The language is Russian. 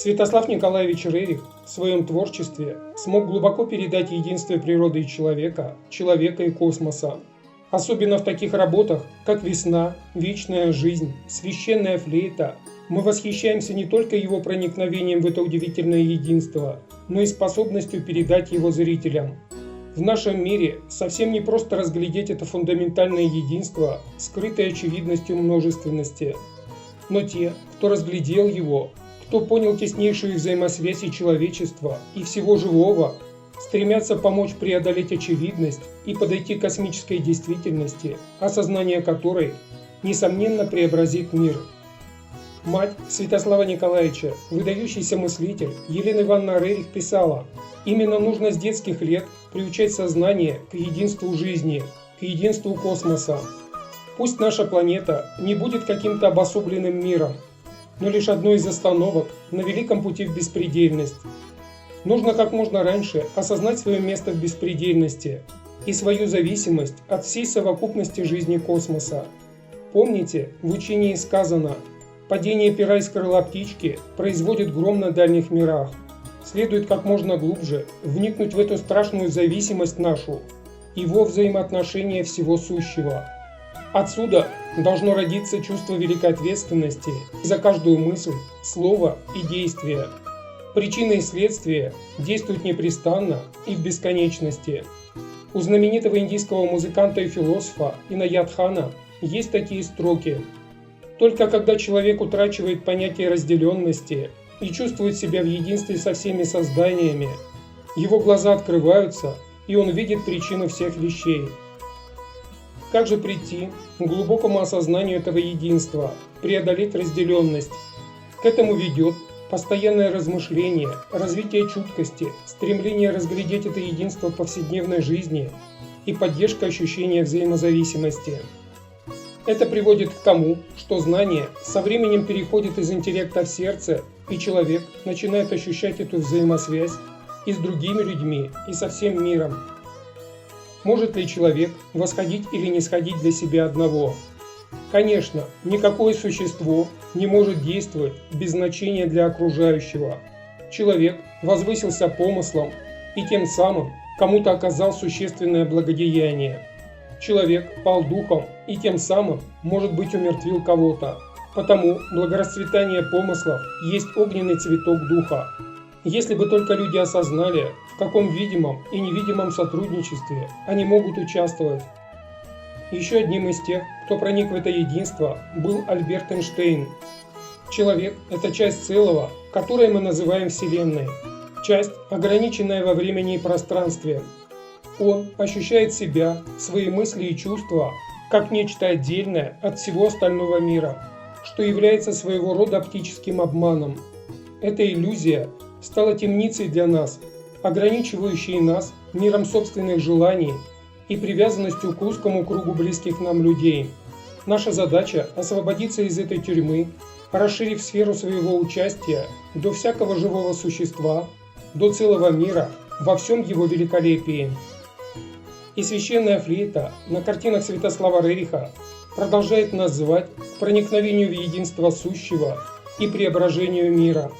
Святослав Николаевич Рерих в своем творчестве смог глубоко передать единство природы и человека и космоса. Особенно в таких работах, как «Весна», «Вечная жизнь», «Священная флейта», мы восхищаемся не только его проникновением в это удивительное единство, но и способностью передать его зрителям. В нашем мире совсем не просто разглядеть это фундаментальное единство, скрытое очевидностью множественности. Но те, кто разглядел его, кто понял теснейшую взаимосвязь и человечества, и всего живого, стремятся помочь преодолеть очевидность и подойти к космической действительности, осознание которой, несомненно, преобразит мир. Мать Святослава Николаевича, выдающийся мыслитель Елена Ивановна Рерих писала: «Именно нужно с детских лет приучать сознание к единству жизни, к единству космоса. Пусть наша планета не будет каким-то обособленным миром, но лишь одной из остановок на великом пути в беспредельность. Нужно как можно раньше осознать свое место в беспредельности и свою зависимость от всей совокупности жизни космоса. Помните, в учении сказано: падение пера из крыла птички производит гром на дальних мирах. Следует как можно глубже вникнуть в эту страшную зависимость нашу, его взаимоотношения всего сущего. Отсюда должно родиться чувство великой ответственности за каждую мысль, слово и действие. Причины и следствия действуют непрестанно и в бесконечности. У знаменитого индийского музыканта и философа Инаят Хана есть такие строки: «Только когда человек утрачивает понятие разделенности и чувствует себя в единстве со всеми созданиями, его глаза открываются, и он видит причину всех вещей». Как же прийти к глубокому осознанию этого единства, преодолеть разделенность? К этому ведет постоянное размышление, развитие чуткости, стремление разглядеть это единство в повседневной жизни и поддержка ощущения взаимозависимости. Это приводит к тому, что знание со временем переходит из интеллекта в сердце, и человек начинает ощущать эту взаимосвязь и с другими людьми, и со всем миром. Может ли человек восходить или нисходить для себя одного? Конечно, никакое существо не может действовать без значения для окружающего. Человек возвысился помыслом и тем самым кому-то оказал существенное благодеяние. Человек пал духом и тем самым, может быть, умертвил кого-то. Потому благорасцветание помыслов есть огненный цветок духа. Если бы только люди осознали, в каком видимом и невидимом сотрудничестве они могут участвовать. Еще одним из тех, кто проник в это единство, был Альберт Эйнштейн. Человек – это часть целого, которое мы называем Вселенной, часть, ограниченная во времени и пространстве. Он ощущает себя, свои мысли и чувства, как нечто отдельное от всего остального мира, что является своего рода оптическим обманом. Эта иллюзия стала темницей для нас, ограничивающей нас миром собственных желаний и привязанностью к узкому кругу близких нам людей. Наша задача – освободиться из этой тюрьмы, расширив сферу своего участия до всякого живого существа, до целого мира, во всем его великолепии. И священная флейта на картинах Святослава Рериха продолжает нас звать к проникновению в единство сущего и преображению мира.